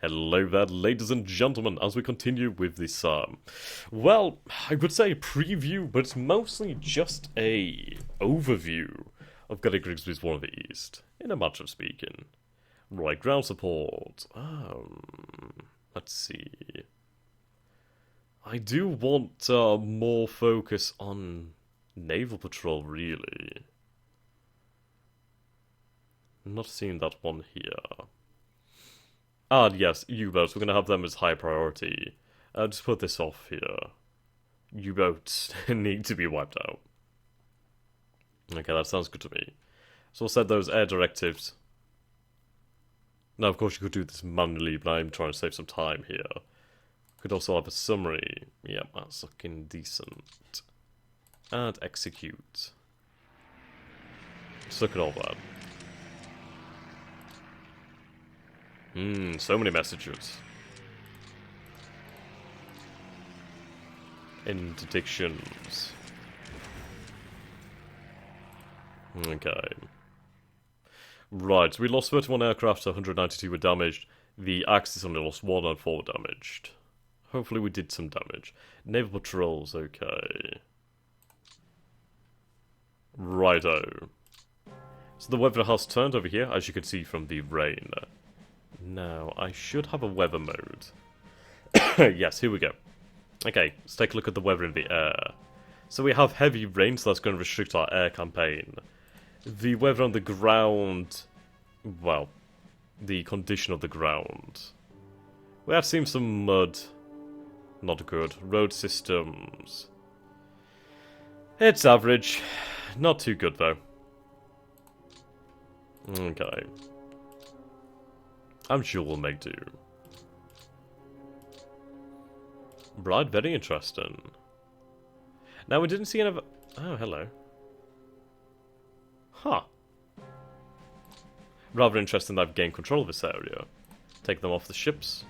Hello there, ladies and gentlemen, as we continue with this, well, I would say preview, but it's mostly just a overview of getting Grigsby's War of the East, in a matter of speaking. Right, ground support. Let's see. I do want more focus on naval patrol, really. I'm not seeing that one here. Ah, yes, U-boats. We're going to have them as high priority. Just put this off here. U-boats need to be wiped out. Okay, that sounds good to me. So we'll set those air directives. Now, of course, you could do this manually, but I'm trying to save some time here. Could also have a summary. Yep, that's looking decent. And execute. Just look at all that. So many messages. Interdictions. Okay. Right, so we lost 31 aircraft, so 192 were damaged. The Axis only lost 1 and 4 were damaged. Hopefully we did some damage. Naval patrols, okay. Righto. So the weather has turned over here, as you can see from the rain. Now, I should have a weather mode. Yes, here we go. Okay, let's take a look at the weather in the air. So we have heavy rain, so that's going to restrict our air campaign. The weather on the ground... well, the condition of the ground. We have seen some mud. Not good. Road systems. It's average. Not too good, though. Okay. I'm sure we'll make do. Right, very interesting. Now, we didn't see any of... oh, hello. Huh. Rather interesting that I've gained control of this area. Take them off the ships.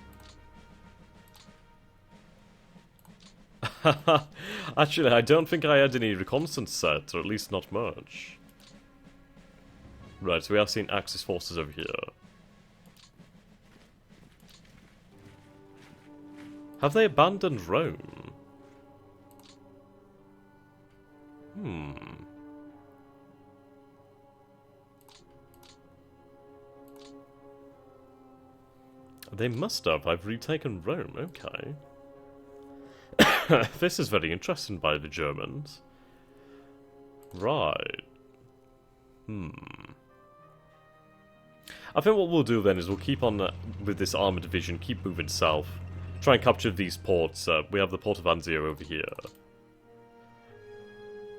Actually, I don't think I had any reconnaissance set, or at least not much. Right, so we have seen Axis forces over here. Have they abandoned Rome? They must have. I've retaken Rome. Okay. This is very interesting by the Germans. Right. I think what we'll do then is we'll keep on with this armor division, keep moving south. Try and capture these ports. We have the port of Anzio over here.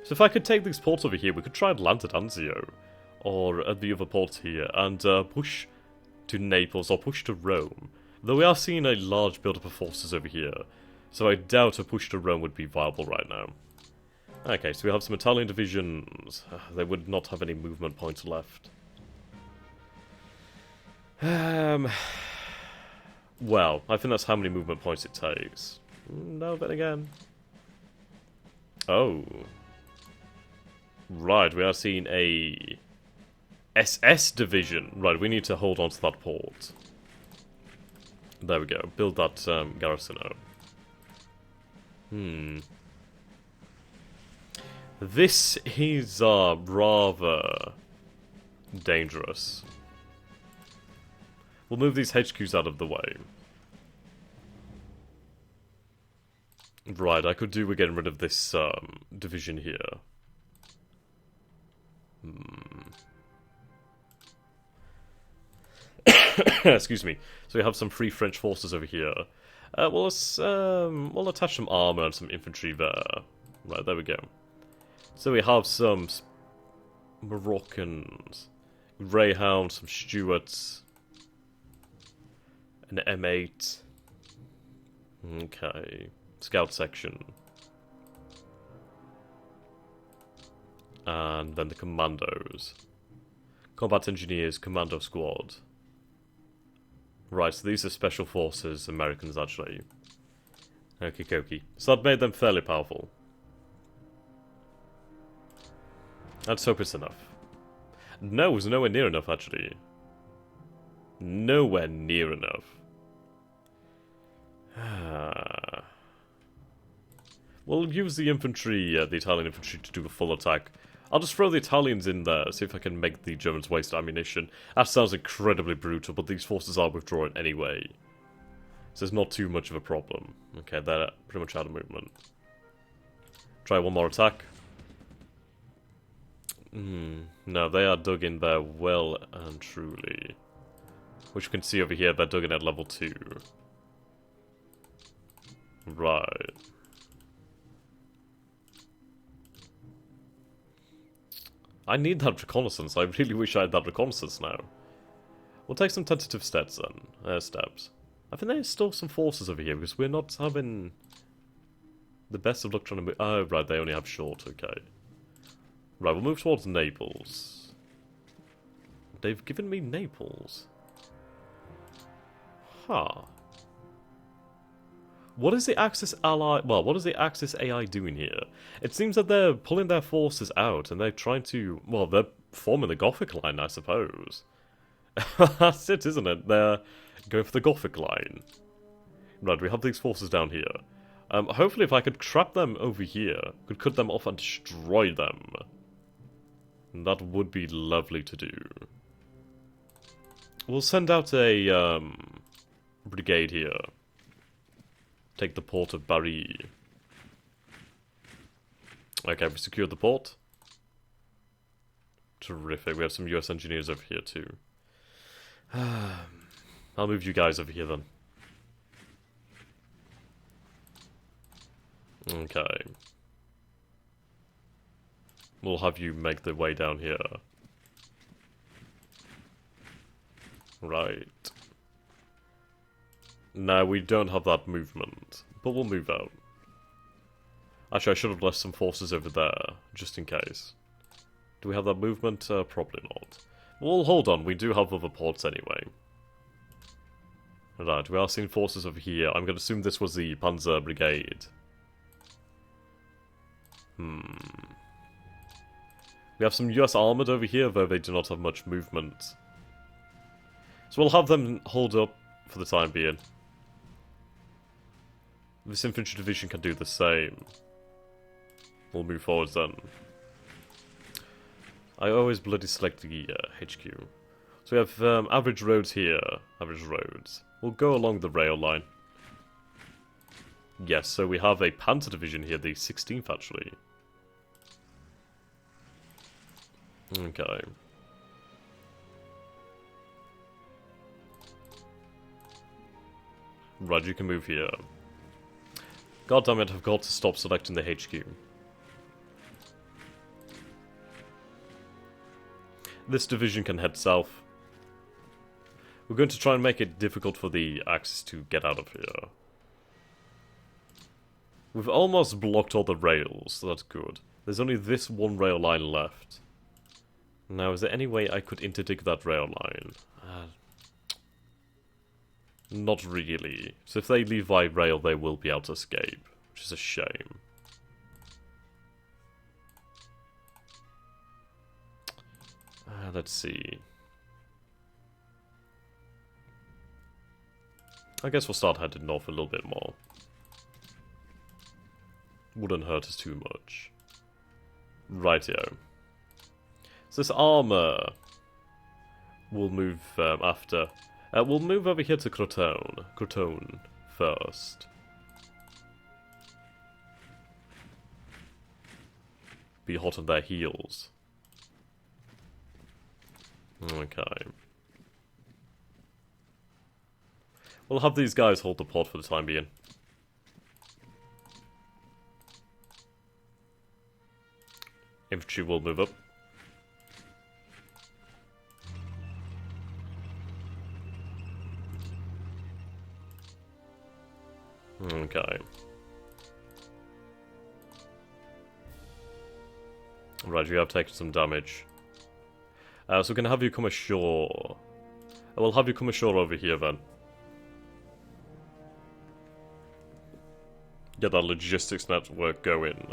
So if I could take these ports over here, we could try and land at Anzio. Or at the other ports here, and push to Naples or push to Rome. Though we are seeing a large build-up of forces over here. So I doubt a push to Rome would be viable right now. Okay, so we have some Italian divisions. They would not have any movement points left. Well, I think that's how many movement points it takes. No, but again. Oh. Right, we are seeing a SS division. Right, we need to hold on to that port. There we go. Build that garrison out. This is rather dangerous. We'll move these HQs out of the way. Right, I could do with getting rid of this division here. Excuse me. So we have some free French forces over here. We'll attach some armor and some infantry there. Right, there we go. So we have some Moroccans, Greyhounds, some Stuarts, an M8. Okay, scout section. And then the commandos. Combat engineers, commando squad. Right, so these are special forces, Americans actually. Okie dokie. So that made them fairly powerful. Let's hope it's enough. No, it was nowhere near enough actually. Nowhere near enough. We'll use the infantry, the Italian infantry, to do a full attack. I'll just throw the Italians in there, see if I can make the Germans waste ammunition. That sounds incredibly brutal, but these forces are withdrawing anyway. So it's not too much of a problem. Okay, they're pretty much out of movement. Try one more attack. No, they are dug in there well and truly. Which you can see over here, they're dug in at level 2. Right. I need that reconnaissance. I really wish I had that reconnaissance now. We'll take some tentative steps then. Steps. I think there's still some forces over here because we're not having the best of luck trying to move. Oh, right, they only have short. Okay. Right, we'll move towards Naples. They've given me Naples. Huh. What is the Axis ally? Well, what is the Axis AI doing here? It seems that they're pulling their forces out and they're trying to. Well, they're forming the Gothic line, I suppose. That's it, isn't it? They're going for the Gothic line. Right, we have these forces down here. Hopefully, if I could trap them over here, could cut them off and destroy them. That would be lovely to do. We'll send out a brigade here. Take the port of Bari. Okay, we secured the port. Terrific. We have some US engineers over here too. I'll move you guys over here then. Okay. We'll have you make the way down here. Right. No, we don't have that movement, but we'll move out. Actually, I should have left some forces over there, just in case. Do we have that movement? Probably not. Well, hold on, we do have other ports anyway. Right, we are seeing forces over here. I'm going to assume this was the Panzer Brigade. We have some US armoured over here, though they do not have much movement. So we'll have them hold up for the time being. This infantry division can do the same. We'll move forward then. I always bloody select the HQ. So we have average roads here. Average roads. We'll go along the rail line. Yes, so we have a Panzer division here, the 16th actually. Okay. Right, you can move here. God damn it, I've got to stop selecting the HQ. This division can head south. We're going to try and make it difficult for the Axis to get out of here. We've almost blocked all the rails, so that's good. There's only this one rail line left. Now, is there any way I could interdict that rail line? Not really. So if they leave by rail, they will be able to escape, which is a shame. Let's see. I guess we'll start heading north a little bit more. Wouldn't hurt us too much. Rightio. So this armour will move after. We'll move over here to Crotone. Crotone first. Be hot on their heels. Okay. We'll have these guys hold the port for the time being. Infantry will move up. Okay. Right, you have taken some damage. So we're going to have you come ashore. We'll have you come ashore over here then. Get that logistics network going.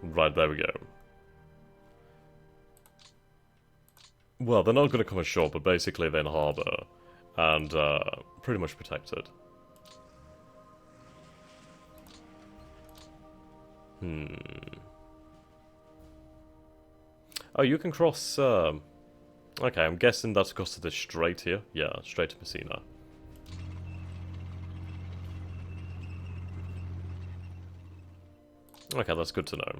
Right, there we go. Well, they're not going to come ashore, but basically they're in harbour. And, pretty much protected. Oh, you can cross, okay, I'm guessing that's across to this strait here. Yeah, straight to Messina. Okay, that's good to know.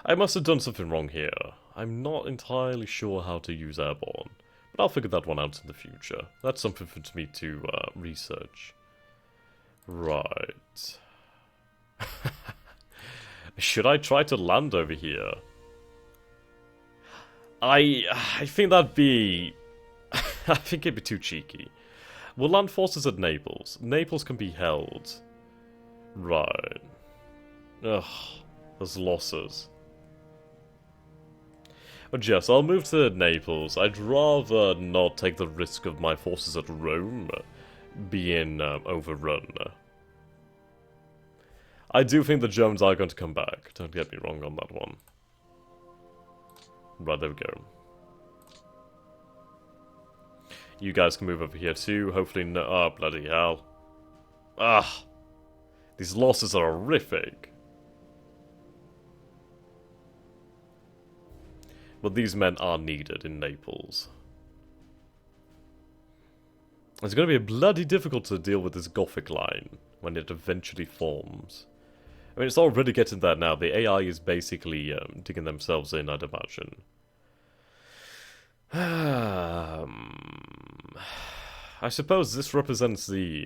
I must have done something wrong here. I'm not entirely sure how to use airborne, but I'll figure that one out in the future. That's something for me to research. Right. Should I try to land over here? I think that'd be... I think it'd be too cheeky. We'll land forces at Naples. Naples can be held. Right. Ugh. There's losses. But yes, I'll move to Naples. I'd rather not take the risk of my forces at Rome being overrun. I do think the Germans are going to come back. Don't get me wrong on that one. Right, there we go. You guys can move over here too. Hopefully no... Oh, bloody hell. Ah! These losses are horrific. But these men are needed in Naples. It's going to be bloody difficult to deal with this Gothic line when it eventually forms. I mean, it's already getting there now. The AI is basically digging themselves in, I'd imagine. I suppose this represents the...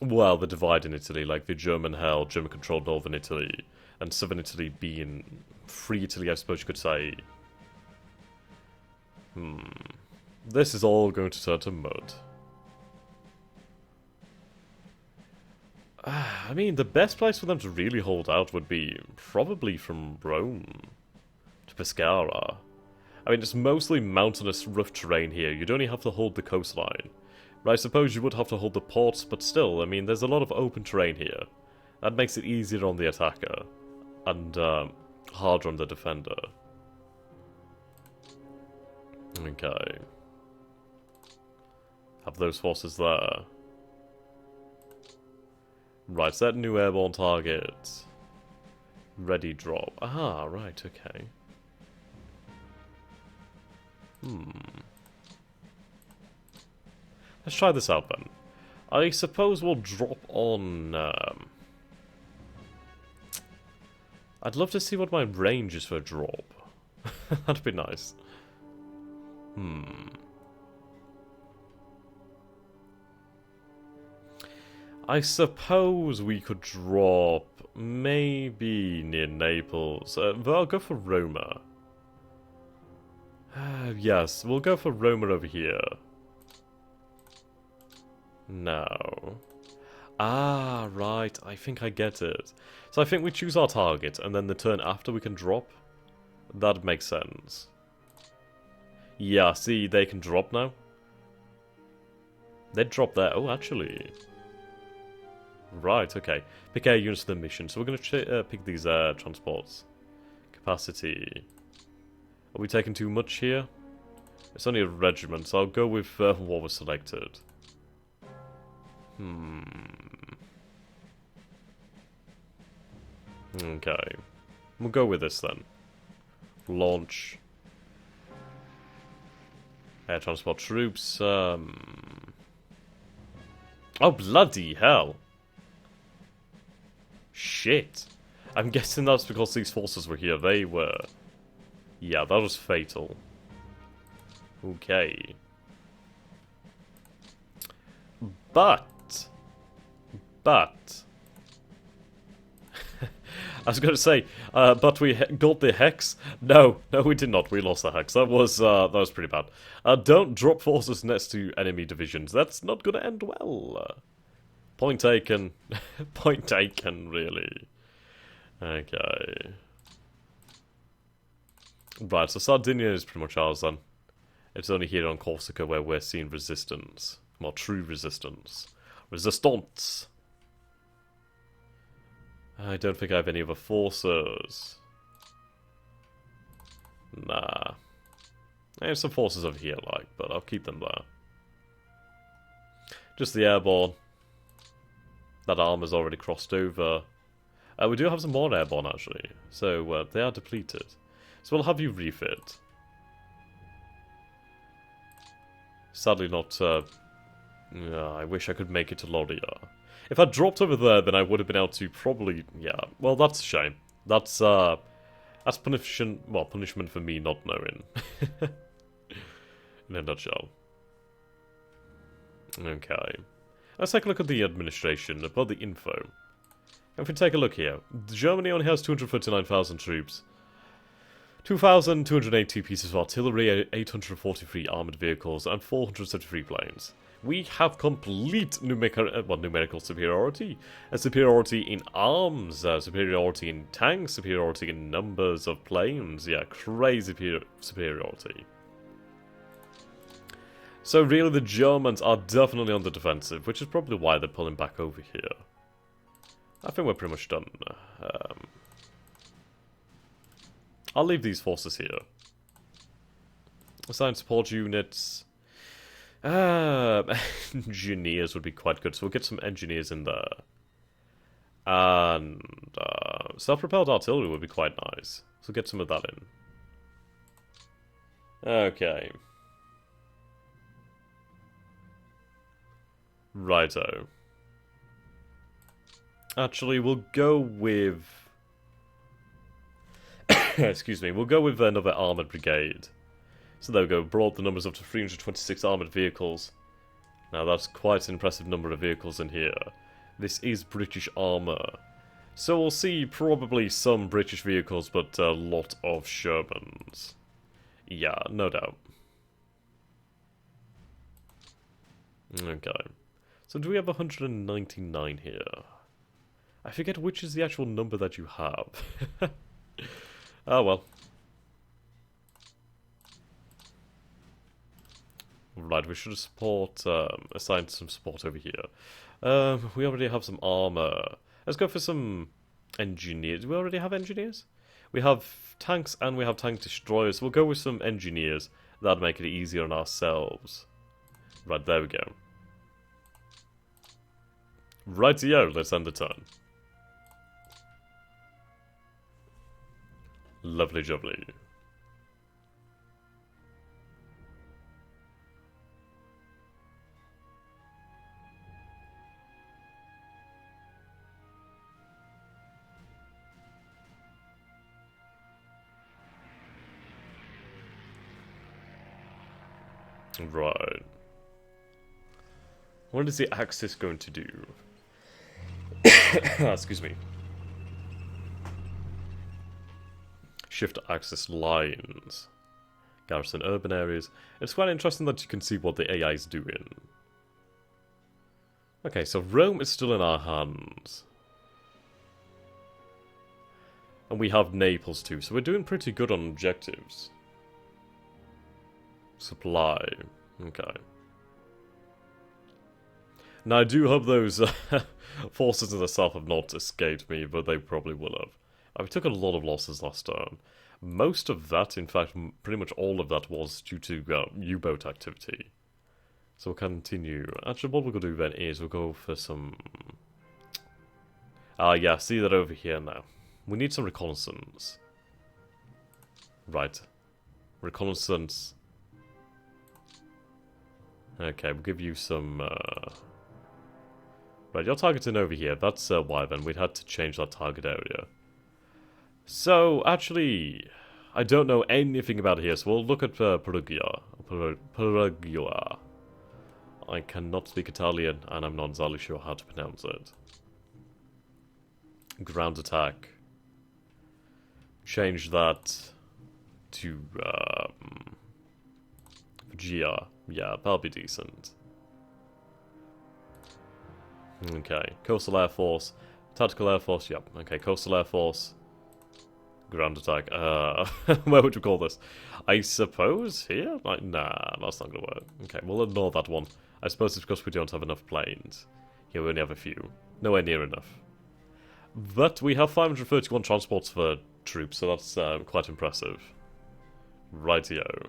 Well, the divide in Italy, like the German-held, German-controlled northern Italy, and southern Italy being free Italy, I suppose you could say. This is all going to turn to mud. I mean, the best place for them to really hold out would be probably from Rome to Pescara. I mean, it's mostly mountainous, rough terrain here. You'd only have to hold the coastline. But I suppose you would have to hold the ports, but still, I mean, there's a lot of open terrain here. That makes it easier on the attacker, and harder on the defender. Okay. Have those forces there. Right, set new airborne target. Ready drop. Ah, right, okay. Let's try this out then. I suppose we'll drop on... I'd love to see what my range is for a drop. That'd be nice. I suppose we could drop maybe near Naples. But I'll go for Roma. Yes, we'll go for Roma over here. Now. Ah, right. I think I get it. So I think we choose our target, and then the turn after we can drop. That makes sense. Yeah, see, they can drop now. They'd drop there. Oh, actually. Right, okay. Pick air units for the mission. So we're going to pick these transports. Capacity. Are we taking too much here? It's only a regiment, so I'll go with what was selected. Okay. We'll go with this then. Launch. Air transport troops. Oh, bloody hell. Shit. I'm guessing that's because these forces were here. They were. Yeah, that was fatal. Okay. But. I was going to say, but we got the hex. No, we did not. We lost the hex. That was pretty bad. Don't drop forces next to enemy divisions. That's not going to end well. Point taken. Point taken, really. Okay. Right, so Sardinia is pretty much ours then. It's only here on Corsica where we're seeing resistance. Well, true resistance. Resistance! I don't think I have any other forces. Nah. I have some forces over here, like, but I'll keep them there. Just the airborne. That armor's already crossed over. We do have some more airborne, actually. So, they are depleted. So we'll have you refit. Sadly not, I wish I could make it to Loria. If I dropped over there, then I would have been able to probably... Yeah, well, that's a shame. That's punishment, well, punishment for me not knowing. In a nutshell. Okay. Let's take a look at the administration, about the info. If we take a look here, Germany only has 239,000 troops, 2,280 pieces of artillery, 843 armoured vehicles, and 473 planes. We have complete numerical superiority, and superiority in arms, superiority in tanks, superiority in numbers of planes. Yeah, crazy superiority. So really the Germans are definitely on the defensive, which is probably why they're pulling back over here. I think we're pretty much done. I'll leave these forces here. Assign support units. Engineers would be quite good, so we'll get some engineers in there. And self-propelled artillery would be quite nice. So get some of that in. Okay. Righto. Actually, we'll go with... Excuse me, we'll go with another armoured brigade. So there we go, brought the numbers up to 326 armoured vehicles. Now that's quite an impressive number of vehicles in here. This is British armour. So we'll see probably some British vehicles, but a lot of Shermans. Yeah, no doubt. Okay. So do we have 199 here? I forget which is the actual number that you have. Oh well. Right, we should support, assign some support over here. We already have some armor. Let's go for some engineers. Do we already have engineers? We have tanks and we have tank destroyers. We'll go with some engineers. That'll make it easier on ourselves. Right, there we go. Rightio, let's end the turn. Lovely jubbly. Right. What is the Axis going to do? Excuse me. Shift Axis lines. Garrison urban areas. It's quite interesting that you can see what the AI is doing. Okay, so Rome is still in our hands. And we have Naples too, so we're doing pretty good on objectives. Supply. Okay. Now I do hope those forces in the south have not escaped me, but they probably will have. We took a lot of losses last turn. Most of that, in fact, pretty much all of that was due to U-boat activity. So we'll continue. Actually, what we're going to do then is we'll go for some... yeah, see that over here now. We need some reconnaissance. Right. Reconnaissance. Okay, we'll give you some... Right, you're targeting over here. That's why then. We'd had to change that target area. So, actually, I don't know anything about it here, so we'll look at Perugia. Perugia. I cannot speak Italian, and I'm not entirely sure how to pronounce it. Ground attack. Change that to Gia. Yeah, that'll be decent. Okay, Coastal Air Force. Tactical Air Force, yep. Okay, Coastal Air Force. Ground attack. Where would you call this? I suppose here? Like, nah, that's not gonna work. Okay, we'll ignore that one. I suppose it's because we don't have enough planes. Here we only have a few. Nowhere near enough. But we have 531 transports for troops, so that's quite impressive. Rightio.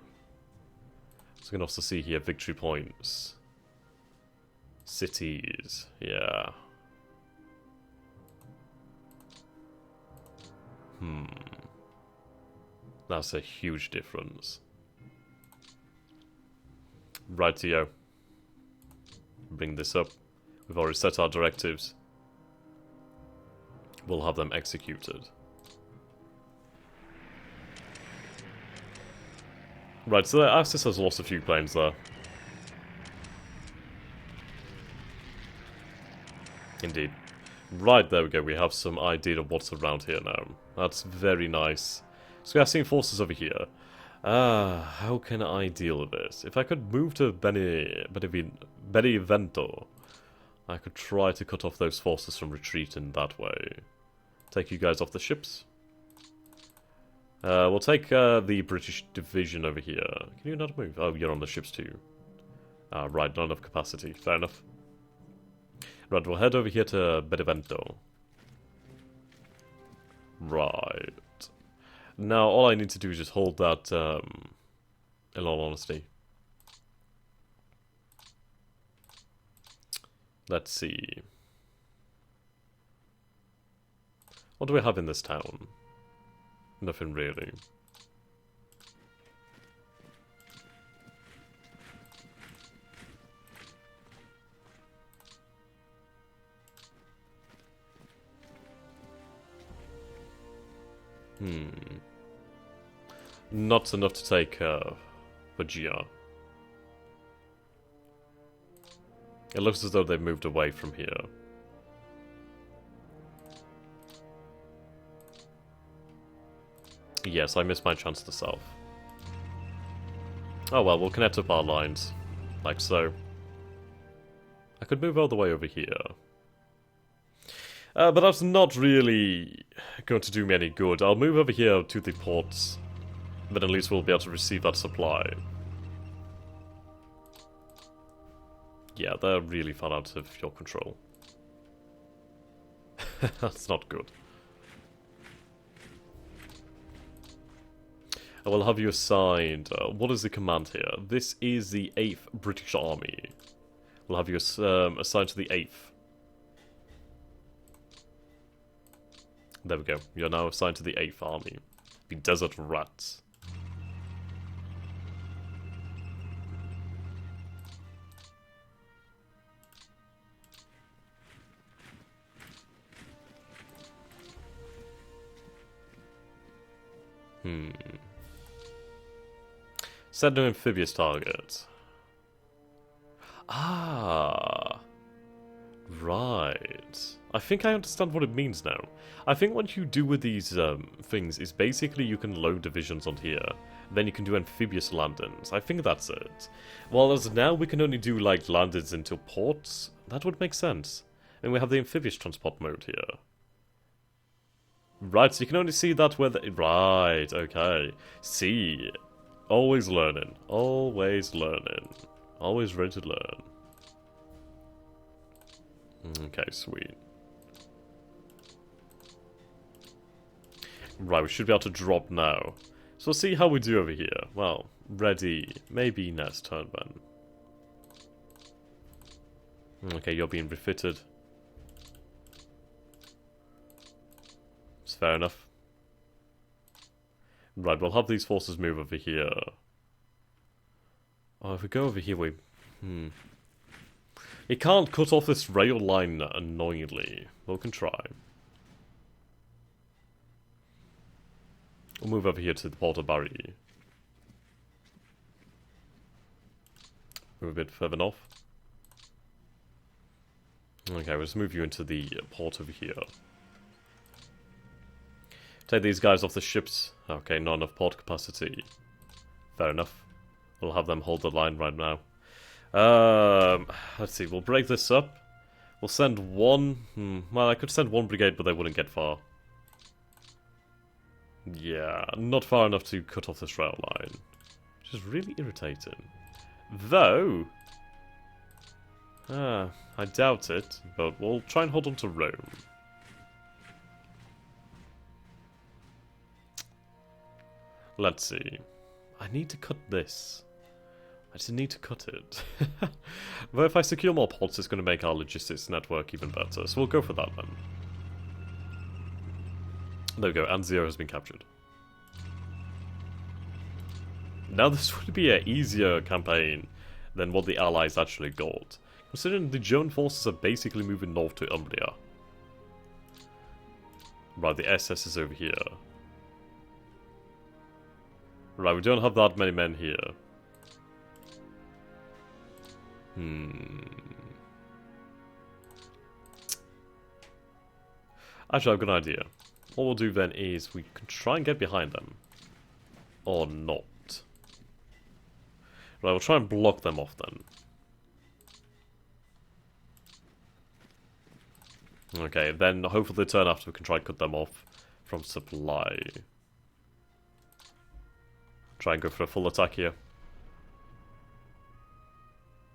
So we can also see here victory points. Cities, yeah. That's a huge difference. Rightio. Bring this up. We've already set our directives. We'll have them executed. Right, so Axis has lost a few planes there. Indeed. Right, there we go. We have some idea of what's around here now. That's very nice. So we are seeing forces over here. How can I deal with this? If I could move to Benevento, I could try to cut off those forces from retreating that way. Take you guys off the ships. We'll take the British division over here. Can you not move? Oh, you're on the ships too. Right, not enough capacity. Fair enough. Right, we'll head over here to Benevento. Right. Now, all I need to do is just hold that, in all honesty. Let's see. What do we have in this town? Nothing really. Not enough to take Vajia. It looks as though they've moved away from here. Yes, I missed my chance to the south. Oh well, we'll connect up our lines. Like so. I could move all the way over here. But that's not really going to do me any good. I'll move over here to the ports. Then at least we'll be able to receive that supply. Yeah, they're really far out of your control. That's not good. I will have you assigned. What is the command here? This is the 8th British Army. We'll have you assigned to the 8th. There we go. You're now assigned to the 8th Army. The Desert Rats. Set no amphibious target. Ah. Right. I think I understand what it means now. I think what you do with these things is basically you can load divisions on here. Then you can do amphibious landings. I think that's it. Well, as now we can only do like landings into ports. That would make sense. And we have the amphibious transport mode here. Right, so you can only see that where the... Right, okay. See. Always learning. Always learning. Always ready to learn. Okay, sweet. Right, we should be able to drop now. So we'll see how we do over here. Well, ready. Maybe next turn then. Okay, you're being refitted. It's fair enough. Right, we'll have these forces move over here. Oh, if we go over here, we... It can't cut off this rail line annoyingly. We can try. We'll move over here to the Port of Bari. Move a bit further north. Okay, we'll just move you into the port over here. Take these guys off the ships. Okay, not enough port capacity. Fair enough. We'll have them hold the line right now. Let's see, we'll break this up. We'll send one... well, I could send one brigade, but they wouldn't get far. Yeah, not far enough to cut off this rail line. Which is really irritating. Though... I doubt it, but we'll try and hold on to Rome. Let's see. I need to cut this. I just need to cut it. But if I secure more pods, it's going to make our logistics network even better. So we'll go for that then. There we go, and Zero has been captured. Now this would be an easier campaign than what the Allies actually got, considering the German forces are basically moving north to Umbria. Right, the SS is over here. Right, we don't have that many men here. Actually, I've got an idea. What we'll do then is we can try and get behind them. Or not. Right, we'll try and block them off then. Okay, then hopefully the turn after we can try and cut them off from supply. Try and go for a full attack here.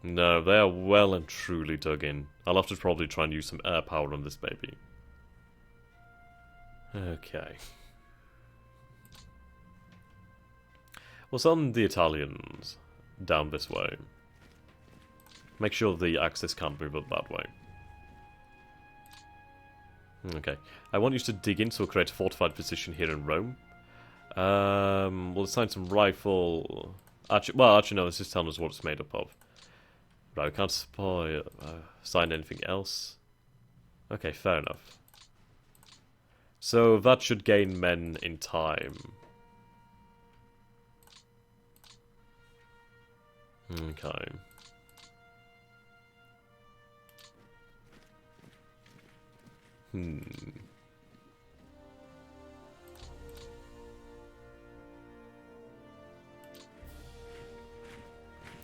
No, they are well and truly dug in. I'll have to probably try and use some air power on this baby. Okay. We'll send the Italians down this way. Make sure the Axis can't move up that way. Okay. I want you to dig in, so we'll create a fortified position here in Rome. We'll assign some rifle... Actually, no, this is telling us what it's made up of. Right, we can't assign anything else. Okay, fair enough. So that should gain men in time. Okay.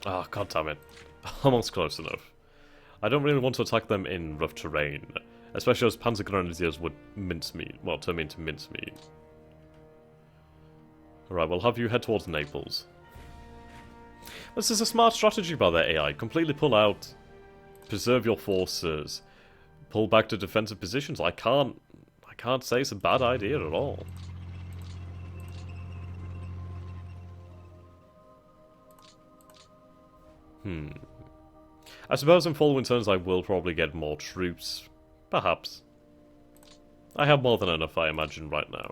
Ah, god damn it. Almost close enough. I don't really want to attack them in rough terrain, especially as Panzer Grenadiers would mincemeat. Well, turn me into mincemeat. Alright, we'll have you head towards Naples. This is a smart strategy by their AI. Completely pull out, preserve your forces, pull back to defensive positions. I can't say it's a bad idea at all. I suppose in following turns I will probably get more troops. Perhaps. I have more than enough, I imagine, right now.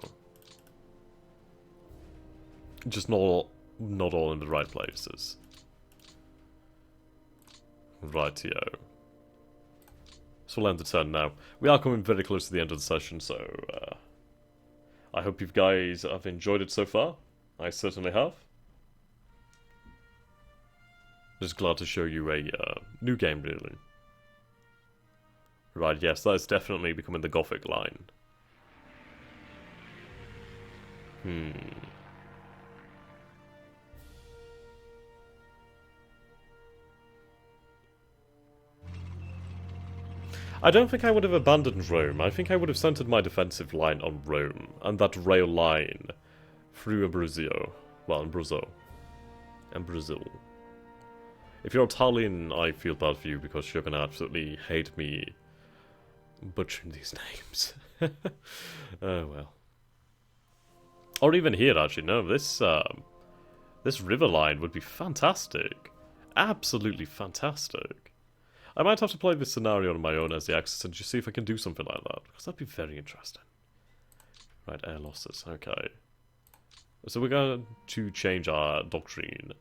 Just not all in the right places. Rightio. So we'll end the turn now. We are coming very close to the end of the session, so I hope you guys have enjoyed it so far. I certainly have. Just glad to show you a new game, really. Right, yes, that is definitely becoming the Gothic line. I don't think I would have abandoned Rome. I think I would have centered my defensive line on Rome, and that rail line through Abruzzo. Well, Abruzzo. And Brazil. If you're Italian, I feel bad for you because you're gonna absolutely hate me butchering these names. Oh well. Or even here, actually. No, this river line would be fantastic. Absolutely fantastic. I might have to play this scenario on my own as the Axis and just see if I can do something like that, because that'd be very interesting. Right, air losses, okay. So we're going to change our doctrine.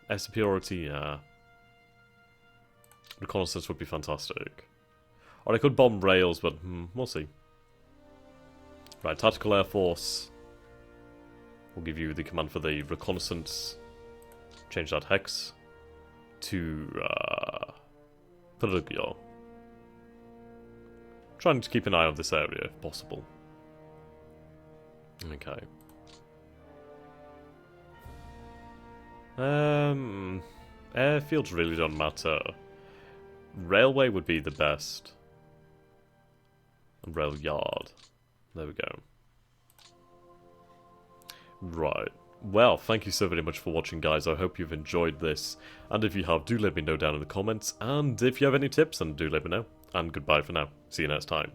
Air superiority, yeah. Reconnaissance would be fantastic. Or I could bomb rails, but we'll see. Right, Tactical Air Force. We'll give you the command for the reconnaissance. Change that hex to Perugia. Trying to keep an eye on this area if possible. Okay. Airfields really don't matter. Railway would be the best. And rail yard. There we go. Right. Well, thank you so very much for watching, guys. I hope you've enjoyed this. And if you have, do let me know down in the comments. And if you have any tips, then do let me know. And goodbye for now. See you next time.